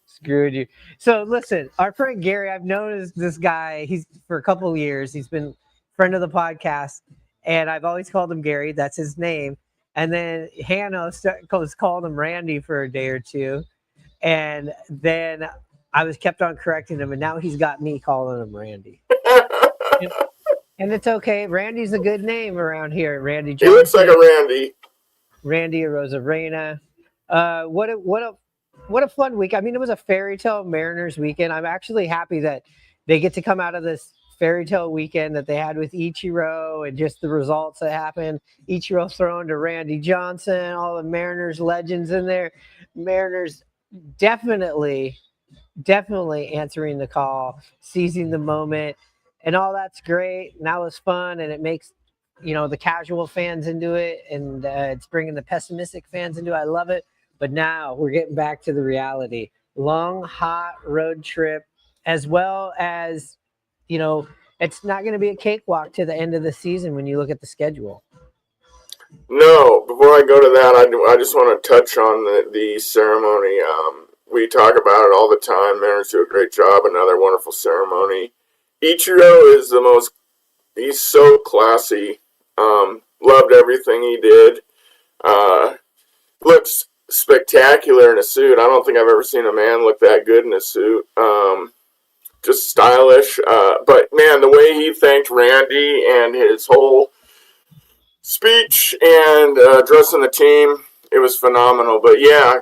S6: Screwed you. So listen, our friend Gary, I've known this guy. He's for a couple of years. He's been a friend of the podcast, and I've always called him Gary. That's his name. And then Hannah was calling him Randy for a day or two, and then I was kept on correcting him, and now he's got me calling him Randy. And it's okay. Randy's a good name around here. Randy Johnson.
S8: He looks like a Randy.
S6: Randy Rosarena. What a fun week. I mean, it was a fairy tale Mariners weekend. I'm actually happy that they get to come out of this fairy tale weekend that they had with Ichiro and just the results that happened. Ichiro throwing to Randy Johnson, all the Mariners legends in there. Mariners definitely answering the call, seizing the moment, and all that's great. And that was fun, and it makes the casual fans into it, and it's bringing the pessimistic fans into it. I love it. But now we're getting back to the reality. Long, hot road trip, as well as, it's not going to be a cakewalk to the end of the season when you look at the schedule.
S8: No, before I go to that, I just want to touch on the ceremony. We talk about it all the time. Mariners do a great job. Another wonderful ceremony. Ichiro is he's so classy. Loved everything he did. Looks spectacular in a suit. I don't think I've ever seen a man look that good in a suit. Just stylish. But man, the way he thanked Randy and his whole speech and addressing the team, it was phenomenal. But yeah,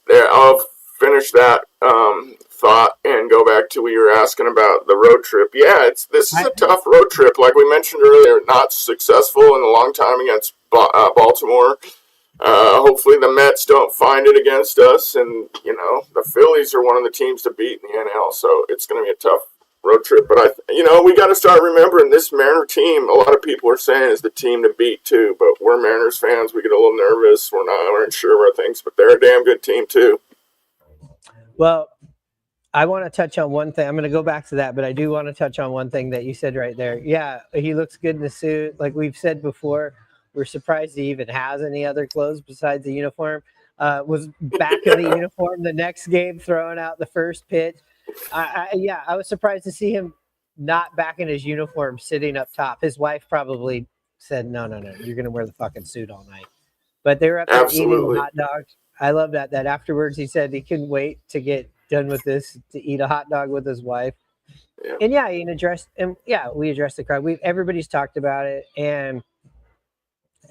S8: I'll finish that thought and go back to what you were asking about the road trip. Yeah, this is a tough road trip. Like we mentioned earlier, not successful in a long time against Baltimore. Hopefully the Mets don't find it against us, and the Phillies are one of the teams to beat in the NL, so it's going to be a tough road trip. But we got to start remembering this Mariner team. A lot of people are saying is the team to beat too, but we're Mariners fans. We get a little nervous. We're not sure of our things, but they're a damn good team too.
S6: Well, I want to touch on one thing. I'm going to go back to that, but I do want to touch on one thing that you said right there. Yeah, he looks good in the suit. Like we've said before, we're surprised he even has any other clothes besides the uniform. Was back in the uniform the next game, throwing out the first pitch. I was surprised to see him not back in his uniform, sitting up top. His wife probably said, no, you're going to wear the fucking suit all night. But they were up there eating hot dogs. I love that afterwards he said he couldn't wait to get done with this, to eat a hot dog with his wife. Yeah. And we addressed the crowd. Everybody's talked about it, and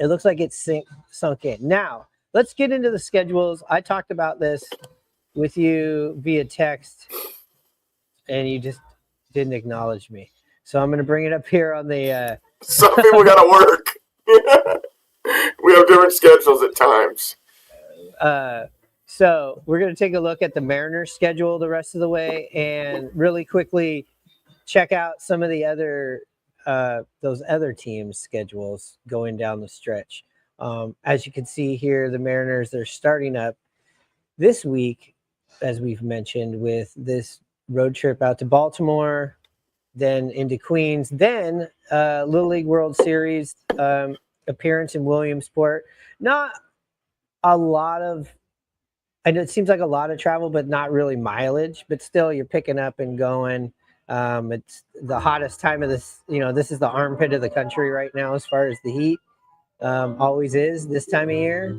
S6: it looks like it's sunk in. Now, let's get into the schedules. I talked about this with you via text, and you just didn't acknowledge me. So I'm going to bring it up here on the...
S8: Some people got to work. We have different schedules at times.
S6: So we're going to take a look at the Mariners schedule the rest of the way and really quickly check out some of the other those other teams' schedules going down the stretch. As you can see here, the Mariners, they're starting up this week, as we've mentioned, with this road trip out to Baltimore, then into Queens, then Little League World Series appearance in Williamsport. Not a lot of, I know it seems like a lot of travel, but not really mileage, but still you're picking up and going. It's the hottest time of this, this is the armpit of the country right now as far as the heat. Always is this time of year.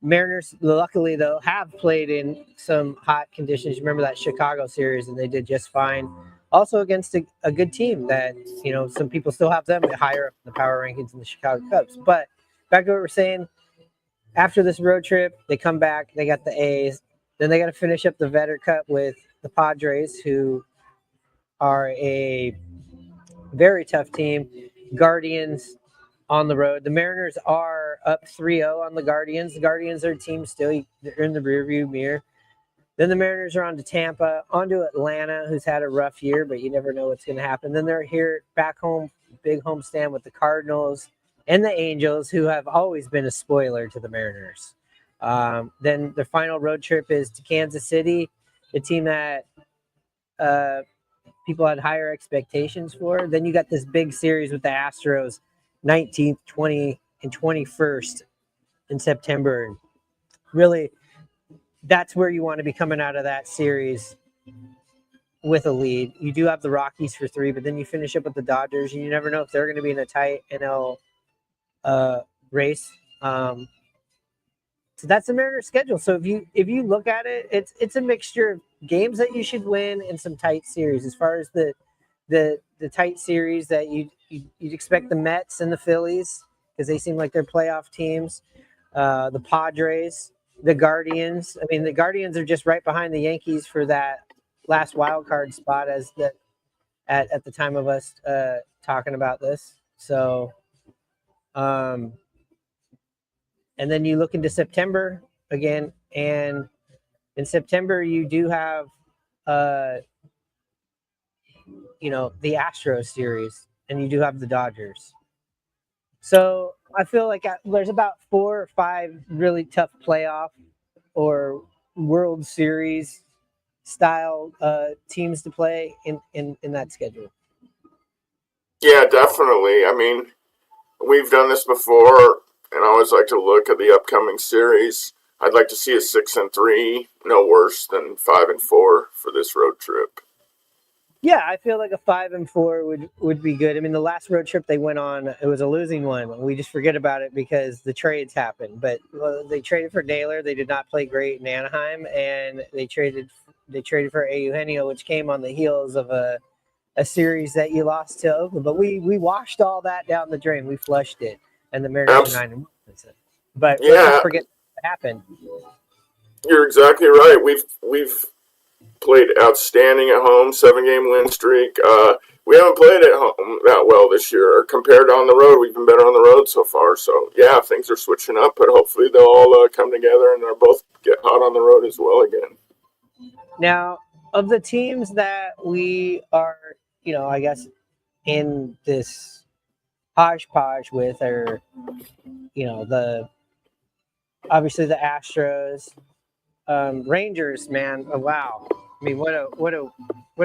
S6: Mariners, luckily, though, have played in some hot conditions. Remember that Chicago series, and they did just fine. Also against a good team that, some people still have them higher up in the power rankings than the Chicago Cubs. But back to what we're saying, after this road trip, they come back, they got the A's. Then they got to finish up the Vetter Cup with the Padres, who are a very tough team. Guardians on the road. The Mariners are up 3-0 on the Guardians. The Guardians are a team still. They're in the rearview mirror. Then the Mariners are on to Tampa, on to Atlanta, who's had a rough year, but you never know what's going to happen. Then they're here back home, big homestand with the Cardinals and the Angels, who have always been a spoiler to the Mariners. Then the final road trip is to Kansas City, the team that people had higher expectations for. Then you got this big series with the Astros, 19th, 20th, and 21st in September. And really, that's where you want to be coming out of that series with a lead. You do have the Rockies for 3, but then you finish up with the Dodgers, and you never know if they're going to be in a tight NL race. So that's the Mariners schedule. So if you look at it, it's a mixture of games that you should win and some tight series. As far as the tight series that you'd expect the Mets and the Phillies, because they seem like they're playoff teams. The Padres, the Guardians. I mean, the Guardians are just right behind the Yankees for that last wild card spot as at the time of us talking about this. So, and then you look into September again, and in September you do have, the Astros series, and you do have the Dodgers. So I feel like there's about 4 or 5 really tough playoff or World Series style teams to play in that schedule.
S8: Yeah, definitely. I mean, we've done this before, and I always like to look at the upcoming series. I'd like to see a 6-3, no worse than 5-4 for this road trip.
S6: Yeah, I feel like a 5-4 would be good. I mean, the last road trip they went on, it was a losing one. We just forget about it because the trades happened. But they traded for Naylor. They did not play great in Anaheim, and they traded for Eugenio, which came on the heels of a series that you lost to Oakland. But we washed all that down the drain. We flushed it, and the Mariners are 9-1. But let's not forget what happened.
S8: You're exactly right. We've played outstanding at home, 7-game win streak. We haven't played at home that well this year. Or compared to on the road, we've been better on the road so far. So, yeah, things are switching up, but hopefully they'll all come together and they'll both get hot on the road as well again.
S6: Now, of the teams that we are, I guess, in this hodgepodge with are, obviously the Astros, Rangers, man. Oh, wow. I mean, what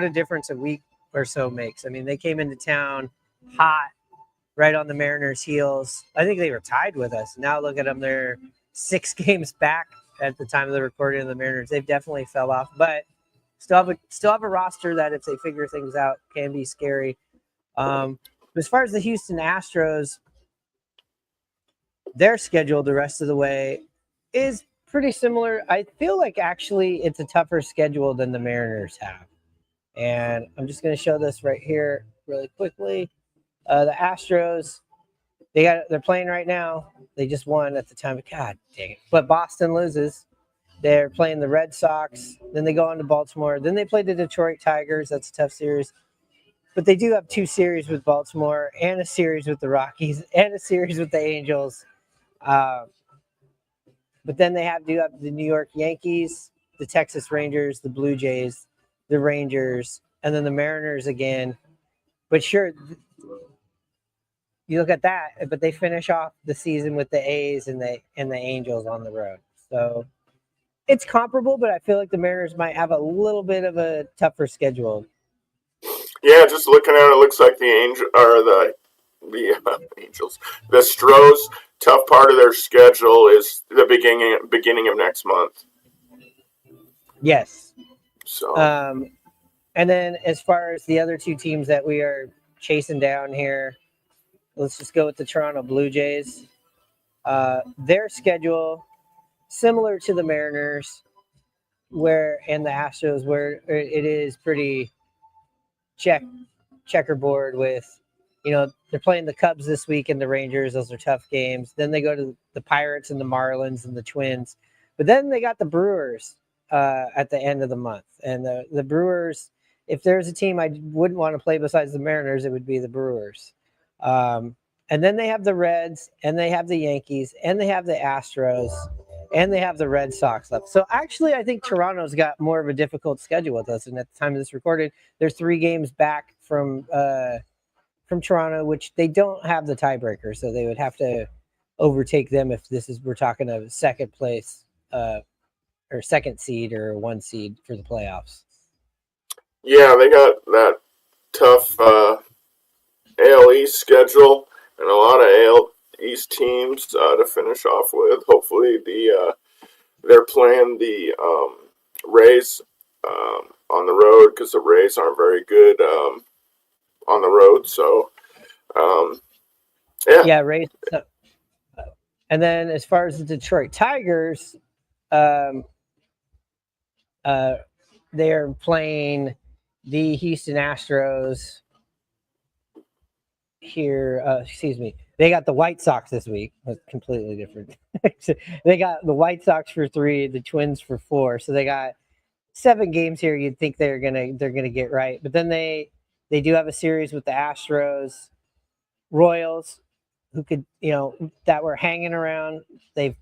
S6: a difference a week or so makes. I mean, they came into town hot, right on the Mariners' heels. I think they were tied with us. Now look at them; they're 6 games back at the time of the recording of the Mariners. They've definitely fell off, but still have a roster that, if they figure things out, can be scary. As far as the Houston Astros, their schedule the rest of the way is pretty similar. I feel like actually it's a tougher schedule than the Mariners have. And I'm just going to show this right here really quickly. The Astros, they're playing right now. They just won at the time. God dang it. But Boston loses. They're playing the Red Sox. Then they go on to Baltimore. Then they play the Detroit Tigers. That's a tough series. But they do have 2 series with Baltimore and a series with the Rockies and a series with the Angels. But then they do have the New York Yankees, the Texas Rangers, the Blue Jays, the Rangers, and then the Mariners again. But sure, you look at that, but they finish off the season with the A's and the Angels on the road. So it's comparable, but I feel like the Mariners might have a little bit of a tougher schedule.
S8: Yeah, just looking at it, it looks like the Angels, the Stros. Tough part of their schedule is the beginning of next month.
S6: Yes.
S8: So,
S6: and then as far as the other 2 teams that we are chasing down here, let's just go with the Toronto Blue Jays. Their schedule, similar to the Mariners, and the Astros, where it is pretty checkerboard with, they're playing the Cubs this week and the Rangers. Those are tough games. Then they go to the Pirates and the Marlins and the Twins. But then they got the Brewers at the end of the month. And the Brewers, if there's a team I wouldn't want to play besides the Mariners, it would be the Brewers. And then they have the Reds, and they have the Yankees, and they have the Astros, and they have the Red Sox left. So actually, I think Toronto's got more of a difficult schedule with us. And at the time of this recording, they're 3 games back from Toronto, which they don't have the tiebreaker, so they would have to overtake them if we're talking a second place or second seed or 1 seed for the playoffs.
S8: Yeah, they got that tough AL East schedule and a lot of AL East teams to finish off with. Hopefully, they're playing the Rays on the road because the Rays aren't very good on the road. So, yeah.
S6: Yeah, Rays. And then as far as the Detroit Tigers, they're playing the Houston Astros here. Excuse me. They got the White Sox this week. That's completely different. They got the White Sox for 3, the Twins for 4. So they got 7 games here. You'd think they're gonna get right, but then they They do have a series with the Astros, Royals, who could, that were hanging around. They've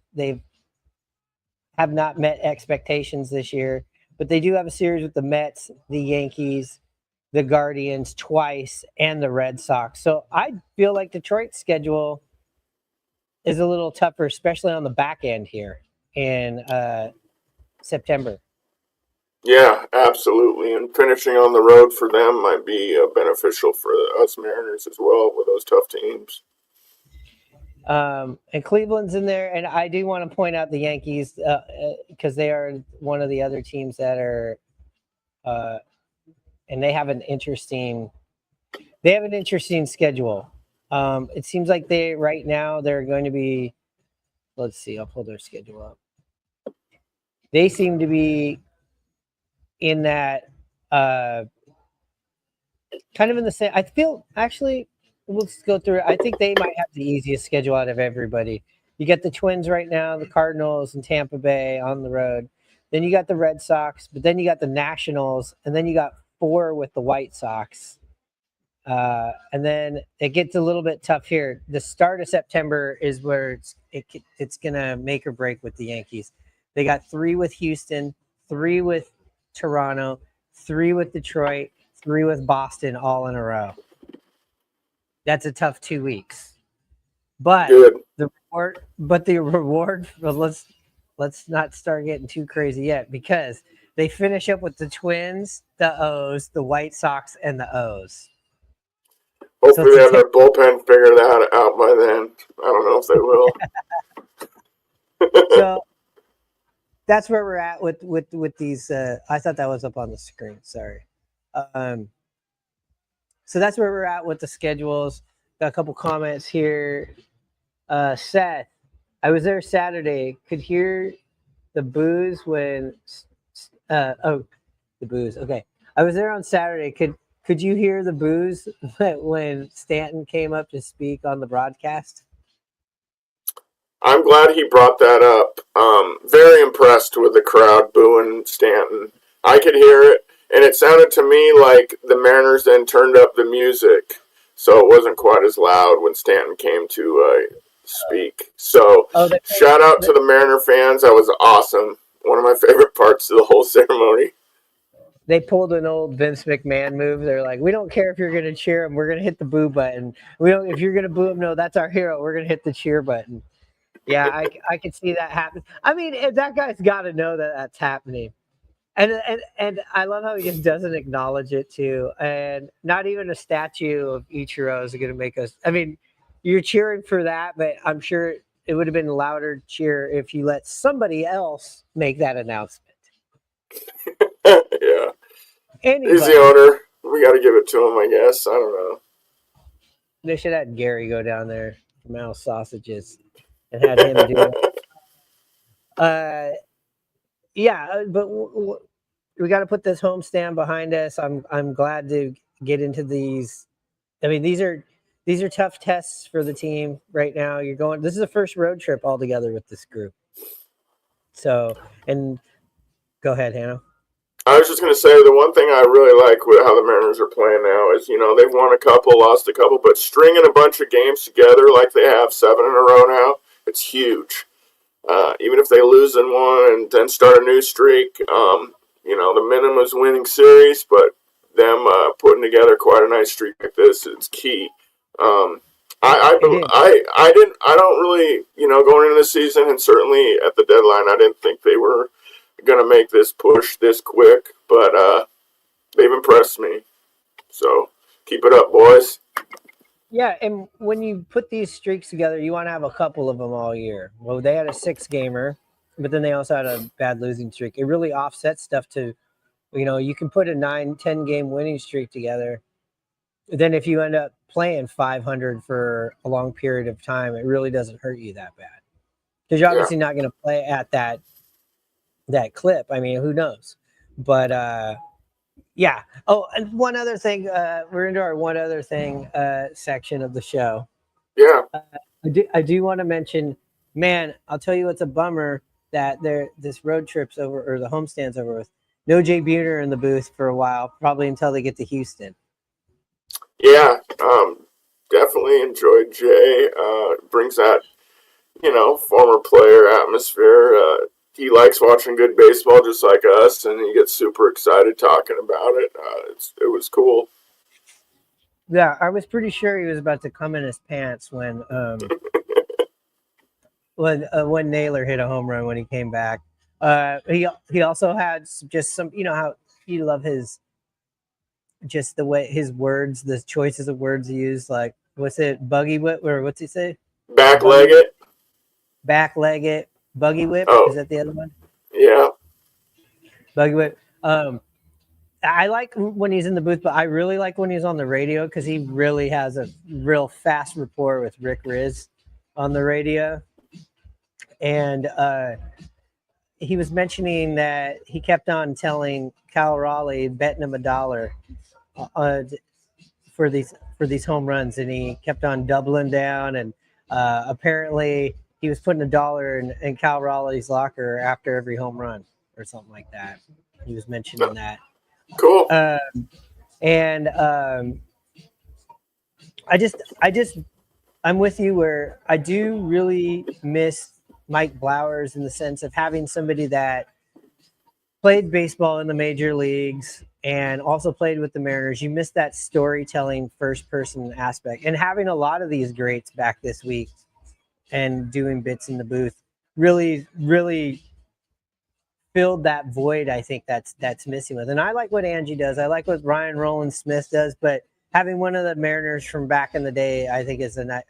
S6: have not met expectations this year, but they do have a series with the Mets, the Yankees, the Guardians twice, and the Red Sox. So I feel like Detroit's schedule is a little tougher, especially on the back end here in September.
S8: Yeah, absolutely. And finishing on the road for them might be beneficial for us Mariners as well with those tough teams.
S6: And Cleveland's in there, and I do want to point out the Yankees because they are one of the other teams that are, and they have an interesting schedule. It seems like right now they're going to be. Let's see, I'll pull their schedule up. They seem to be in that kind of in the same. I feel actually. Let's go through it. I think they might have the easiest schedule out of everybody. You got the Twins right now, the Cardinals and Tampa Bay on the road. Then you got the Red Sox, but then you got the Nationals, and then you got 4 with the White Sox. And then it gets a little bit tough here. The start of September is where it's going to make or break with the Yankees. They got 3 with Houston, 3 with Toronto, 3 with Detroit, 3 with Boston all in a row. That's a tough 2 weeks, but
S8: Good.
S6: the reward. Well, let's not start getting too crazy yet because they finish up with the Twins, the O's, the White Sox, and the O's.
S8: Hopefully, they have their bullpen figured out by then. I don't know if they will.
S6: So that's where we're at with these. I thought that was up on the screen. Sorry. So that's where we're at with the schedules. Got a couple comments here. Seth, I was there Saturday. Could hear the boos when. The boos. Okay, I was there on Saturday. Could you hear the boos when Stanton came up to speak on the broadcast?
S8: I'm glad he brought that up. Very impressed with the crowd booing Stanton. I could hear it. And it sounded to me like the Mariners then turned up the music, so it wasn't quite as loud when Stanton came to speak. So shout out to the Mariner fans. That was awesome. One of my favorite parts of the whole ceremony.
S6: They pulled an old Vince McMahon move. They're like, we don't care if you're going to cheer him. We're going to hit the boo button. If you're going to boo him, no, that's our hero. We're going to hit the cheer button. Yeah, I could see that happen. I mean, that guy's got to know that that's happening. And I love how he just doesn't acknowledge it too. And not even a statue of Ichiro is going to make us. I mean, you're cheering for that, but I'm sure it would have been a louder cheer if you let somebody else make that announcement.
S8: Yeah.
S6: Anybody.
S8: He's the owner. We got to give it to him, I guess. I don't know.
S6: They should have had Gary go down there for Mouse Sausages and had him do it. Yeah, but we got to put this homestand behind us. I'm glad to get into these. I mean, these are tough tests for the team right now. This is the first road trip all together with this group. So, and go ahead, Hannah.
S8: I was just going to say the one thing I really like with how the Mariners are playing now is, they've won a couple, lost a couple, but stringing a bunch of games together like they have 7 in a row now, it's huge. Even if they lose in one and then start a new streak, the minimum is winning series, but them putting together quite a nice streak like this is key. I don't really, going into the season and certainly at the deadline, I didn't think they were going to make this push this quick, but they've impressed me. So keep it up, boys.
S6: Yeah, and when you put these streaks together, you want to have a couple of them all year. Well, they had a 6-gamer, but then they also had a bad losing streak. It really offsets stuff to, you can put a 9-10 game winning streak together. Then if you end up playing 500 for a long period of time, it really doesn't hurt you that bad. Because you're obviously not going to play at that clip. I mean, who knows? But yeah. Oh, and one other thing. We're into our one other thing section of the show.
S8: Yeah.
S6: I do want to mention, man, I'll tell you what's a bummer that this road trip's over, or the homestand's over with. No Jay Buhner in the booth for a while, probably until they get to Houston.
S8: Yeah, definitely enjoyed Jay. Brings that, former player atmosphere. He likes watching good baseball just like us, and he gets super excited talking about it. It was cool.
S6: Yeah, I was pretty sure he was about to come in his pants when Naylor hit a home run when he came back. He also had just some, how you love his just the way his words, the choices of words he used. Like, what's it, buggy whip, or what's he say?
S8: Back leg
S6: Buggy,
S8: it.
S6: back leg it, buggy whip. Is
S8: Oh,
S6: that the other one?
S8: yeah.
S6: Buggy whip. I like when he's in the booth, but I really like when he's on the radio because he really has a real fast rapport with Rick Riz on the radio. And he was mentioning that he kept on telling Cal Raleigh, betting him $1 for these home runs, and he kept on doubling down. And apparently, he was putting $1 in Cal Raleigh's locker after every home run, or something like that. He was mentioning that.
S8: Cool.
S6: And I'm with you where I do really miss Mike Blowers in the sense of having somebody that played baseball in the major leagues and also played with the Mariners. You miss that storytelling first person aspect, and having a lot of these greats back this week and doing bits in the booth really, really filled that void. I think that's missing with. And I like what Angie does. I like what Ryan Roland Smith does, but having one of the Mariners from back in the day, I think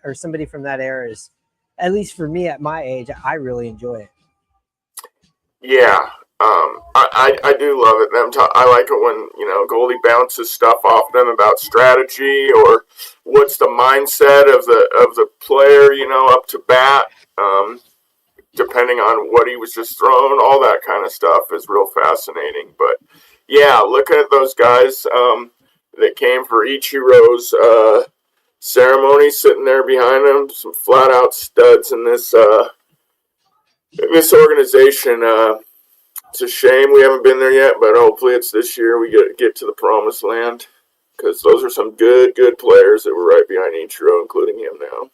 S6: or somebody from that era is, at least for me at my age, I really enjoy it.
S8: Yeah. I do love it. I like it when, Goldie bounces stuff off them about strategy or what's the mindset of the player, up to bat. Depending on what he was just thrown, all that kind of stuff is real fascinating. But yeah, looking at those guys that came for Ichiro's ceremony, sitting there behind him, some flat out studs in this organization. It's a shame we haven't been there yet, but hopefully it's this year we get to the promised land, because those are some good players that were right behind Ichiro, including him now.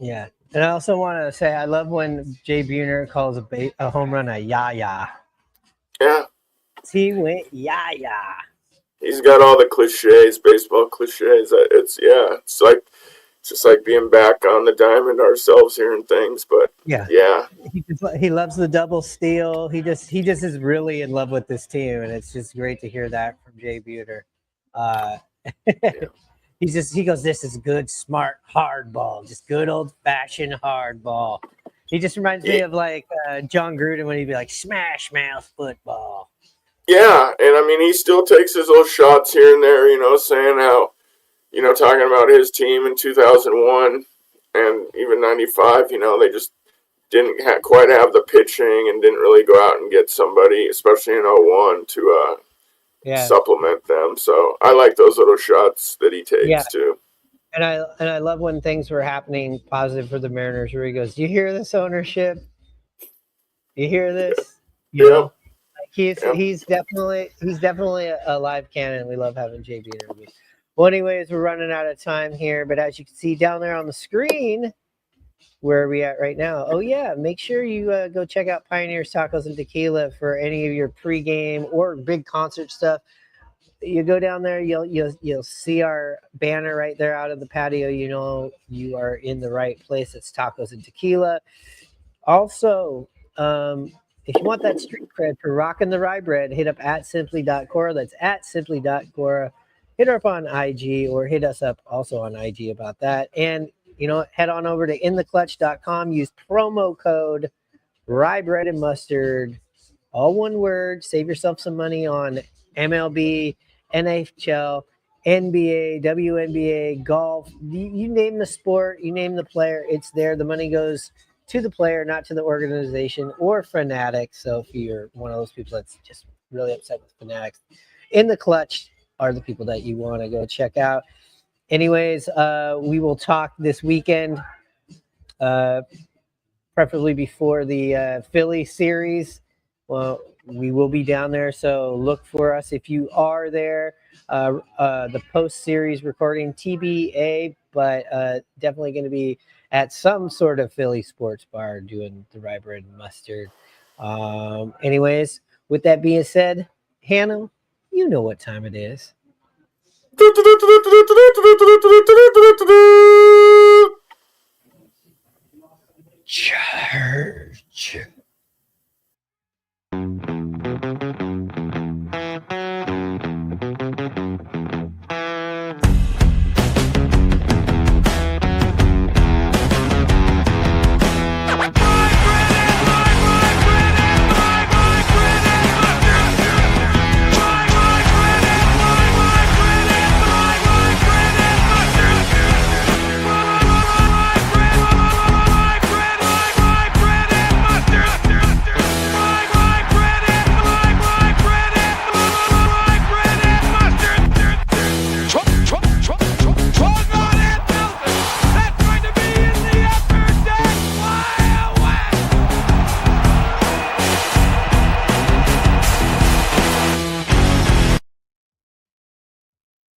S6: Yeah. And I also want to say I love when Jay Buhner calls a home run a ya-ya.
S8: Yeah.
S6: He went ya-ya.
S8: He's got all the cliches, baseball cliches. It's just like being back on the diamond ourselves here and things. But yeah.
S6: He loves the double steal. He just is really in love with this team, and it's just great to hear that from Jay Buhner. He goes, this is good, smart hardball, just good old fashioned hardball. He just reminds me of like John Gruden when he'd be like, smash mouth football.
S8: Yeah, and I mean, he still takes his little shots here and there, saying how, talking about his team in 2001 and even 95, they just didn't quite have the pitching and didn't really go out and get somebody, especially in 01, to supplement them. So I like those little shots that he takes too.
S6: And I love when things were happening positive for the Mariners, where he goes, "Do you hear this ownership? You hear this? You know?" He's definitely a live cannon. We love having JB there. Well, anyways, we're running out of time here, but as you can see down there on the screen, where are we at right now? Oh yeah, make sure you go check out Pioneers Tacos and Tequila for any of your pregame or big concert stuff. You go down there, you'll see our banner right there out of the patio. You are in the right place. It's Tacos and Tequila. Also, if you want that street cred for rocking the rye bread, hit up at simply.cora. That's at simply.cora. Hit her up on IG or hit us up also on IG about that. And, head on over to intheclutch.com. Use promo code rye bread and mustard. All one word. Save yourself some money on MLB, NHL, NBA, WNBA, golf. You name the sport, you name the player, it's there. The money goes to the player, not to the organization or Fanatics. So if you're one of those people that's just really upset with Fanatics, In the Clutch are the people that you want to go check out. Anyways, we will talk this weekend, preferably before the Philly series. Well, we will be down there, so look for us if you are there. The post-series recording TBA, but definitely going to be at some sort of Philly sports bar doing the rye bread and mustard. Anyways, with that being said, Hannah, you know what time it is. Church.